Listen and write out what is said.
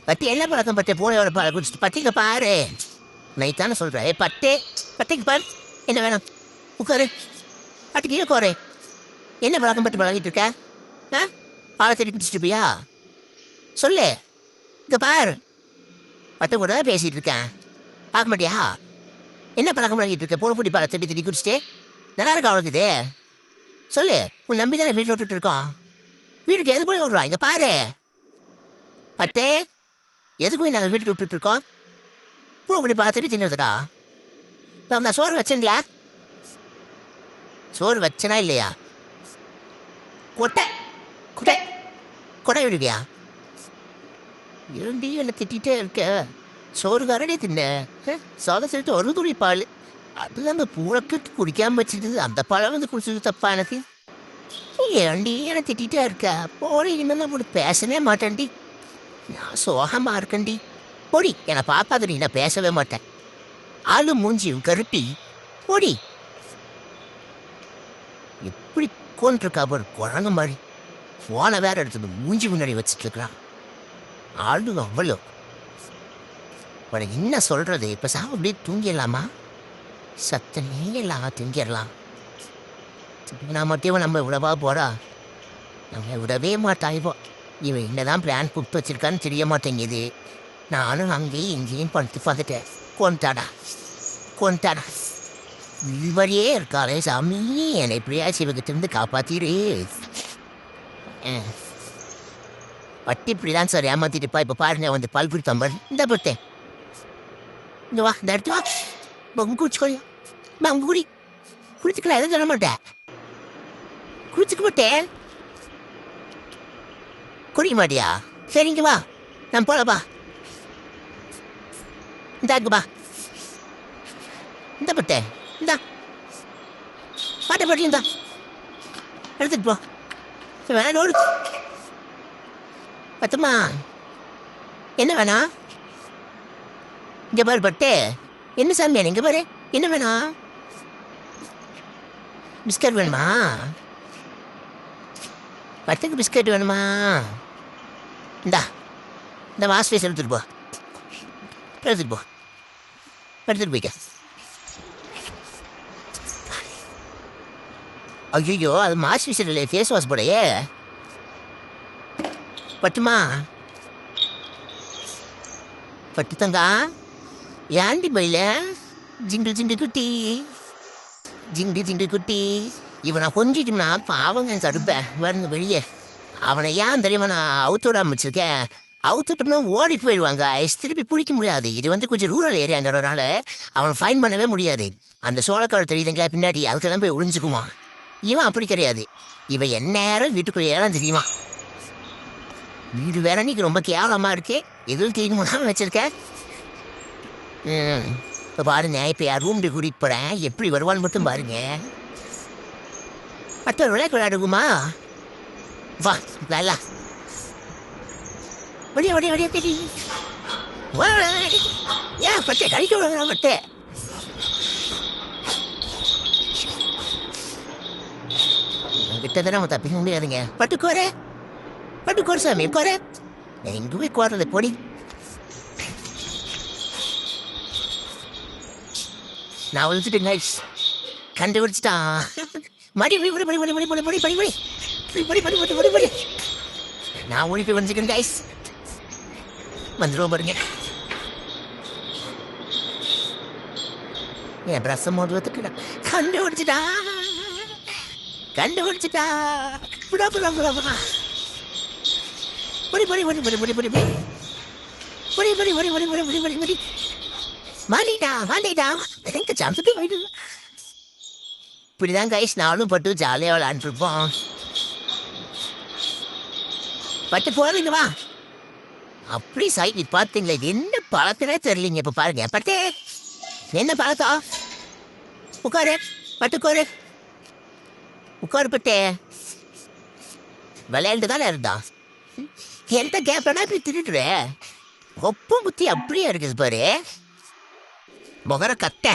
பத்தி என்ன பழக்கம் பட்டு போயோட பாலை குடிச்சிட்டு பத்திங்க பாரு. நைத்தானே சொல்கிறேன். பத்தே பத்திக்கு பாரு. என்ன வேணும்? உட்காரு. பத்துக்கு உட்காரு. என்ன பழக்கம் பட்டு பழகிட்டு இருக்க? ஆ பாலை தேடி குடிச்சிட்டு போயா? சொல்லு. இங்கே பாரு. பத்து கூட தான் பேசிகிட்டு இருக்கேன். பார்க்க மாட்டியா? என்ன பழக்கம் பழகிட்டு இருக்க? போன பூட்டி பாலை தேடி தேடி குடிச்சிட்டு நல்லா இருக்கா அவ்வளோக்குது? சொல்லு. உன் நம்பி தானே வீட்டில் விட்டுட்டு இருக்கோம். வீட்டுக்கு எது போய் விடுறா? இங்கே பாரு. பத்தே எதுக்கு போய் நாங்கள் வீட்டுக்கு விட்டுட்டு இருக்கோம்? பூ அப்படி பார்த்துட்டு தின்னுறதுக்கா? நான் சோறு வச்சேன்லையா? சோறு வச்சனா இல்லையா? கொட்டை கொட்டை கொடை விடுவியா? இரண்டி என்னை திட்டிகிட்டே இருக்க. சோறு காரனே தின்ன. சாதம் சொல்லிட்டு ஒரு துளி பால். அதுதான் அந்த பூளைக்கு குடிக்காமல் வச்சுட்டு அந்த பழம் வந்து குடிச்சது தப்பா எனக்கு? ஏண்டி என்னை திட்டிகிட்டே இருக்க? போடி, இனிமேல் நான் பேசவே மாட்டேன்டி. நான் சோகமாக இருக்கேன்டி. பொடி, என்னை பார்க்காதடி, நான் பேசவே மாட்டேன். ஆளு மூஞ்சியும் கருப்பி. பொடி. எப்படி கொண்டிருக்கா பாரு, குழந்தை மாதிரி. ஃபோனை வேற எடுத்து மூஞ்சி முன்னாடி வச்சுட்டு இருக்கிறான். ஆளு அவ்வளோ. உனக்கு என்ன சொல்கிறது? இப்போ சாப்பிட அப்படியே தூங்கிடலாமா? சத்தமே இல்லாம தூங்கிடலாம். நான் மட்டும் நம்ம விடவா போகிறா? நம்ம விடவே மாட்டாய்வோ. இவன் என்னதான் பிளான் கொடுத்து வச்சிருக்கான்னு தெரிய மாட்டேங்குது. நானும் அங்கேயும் இங்கேயும் படுத்து பார்த்துட்டேன். கொண்டாடா இவரையே இருக்காளே சாமி, என்னை எப்படியாச்சும் இவங்கிட்ட காப்பாத்திரு. பட்டி இப்படிதான் சார் ஏமாத்திட்டுப்பா. இப்போ பாருங்க வந்து பால் குடித்தம்பர் இந்த பட்டேன். இங்கே வா, இந்த இடத்து வா. உங்க குடிச்சுக்கோயா? உங்க குடி. குடிச்சுக்கலாம், எதுவும் சொல்ல மாட்டேன். குடிச்சுக்க மாட்டேன். குடிக்க மாட்டியா? சரிங்க வா, நான் போலப்பா. இந்தாக்குப்பா, இந்த பட்டேன். இந்தா பாட்டை பாட்டி, இந்தா எடுத்துட்டு போ. வேணோடு பத்துமா? என்ன வேணா? இங்கே பாரு பட்டு. என்ன சாமியா இங்கே பாரு. என்ன வேணா? பிஸ்கட் வேணுமா? பத்துக்கு பிஸ்கட் வேணுமா? இந்தா இந்த வாஸ்பேஸ் எடுத்துகிட்டு போ. எடுத்துகிட்டு போ, எடுத்துகிட்டு போய்க்க. ஐயோ, அது மாஸ் ஃபேஸ் இல்லை, ஃபேஸ் வாஷ் போடையே. பட்டுமா? பட்டு தங்கா, ஏண்டி பையில ஜிங்கு ஜிங்கு குட்டி, ஜிங்கு ஜிங்கு குட்டி. இவனை கொஞ்சிட்டோம்னா பாவங்க தடுப்பேன். வருங்க வெளியே. அவனை ஏன் தெரியுமா நான் அவுத்து விடாம வச்சிருக்கேன்? அவுத்துட்டோம்னா ஓடி போயிடுவாங்க. திருப்பி பிடிக்க முடியாது. இது வந்து கொஞ்சம் ரூரல் ஏரியாங்கிறதுனால அவனை ஃபைன் பண்ணவே முடியாது. அந்த சோளக்கார தெரியுதுங்களா பின்னாடி, அதுக்கெல்லாம் போய் ஒழிஞ்சுக்குவான். இவன் அப்படி கிடையாது. இவன் எந்நேரம் வீட்டுக்குள்ளே ஏறான் தெரியுமா? வீடு வேற நீக்கு ரொம்ப கேவலமாக இருக்கு. எதுவும் தீர்மானம் வச்சிருக்கேன். இப்போ பாருங்க, இப்போ யார் ரூம் கூட்டிகிட்டு போகிறேன். எப்படி வருவான்னு மட்டும் பாருங்க. பத்து விளையாட்டு விளையாடுக்குமா? வா நல்லா வடியா வடியா வடியா தெரி. ஏன் பட்டே கழிக்க விடுங்க பட்டே. கிட்டத்தட்ட நம்ம தப்பிக்க முடியாதுங்க. பட்டுக்கோரே பட்டுக்கோர் சாமி கோரே. எங்கே போய் கோரது பொடி. நான் ஒழிச்சிட்டேங்க. கண்டுபிடிச்சிட்டான். மடி மடி மடி மடி மடி மடி மடி படி மடி படி படி படி படி படி. நான் ஓடி போய் வந்துருக்கேன் கைஸ். வந்துடுவோம் பாருங்க. என் பிரசம் மோதுவதுக்கு கண்டுபிடிச்சிட்டா. கண்டுபிடிச்சிட்டா. புடா புடா புடா புடா. படி படி படி படி படி படி படி படி படி படி படி படி படி படி. மாலிடா மாலிடா. எங்க சாம்பிட்டு போயிடு. இப்படிதான் கைஸ் நானும் பட்டு ஜாலியாக விளையாண்டுருப்போம். பட்டு போகிறீங்க வா. அப்படி சைடு பார்த்தீங்களா? இது என்ன பழத்தினே தெரியலிங்க. இப்போ பாருங்க பட்டு, என்ன பழத்தா? உட்காரு பட்டுக்கோரு, உட்காரு பட்டு. விளையாண்டு தானே இருந்தா. எந்த கேப்டனா இப்படி திருட்டுற? ஒப்பும் புத்தி அப்படியே இருக்குது பாரு. முகர கட்ட.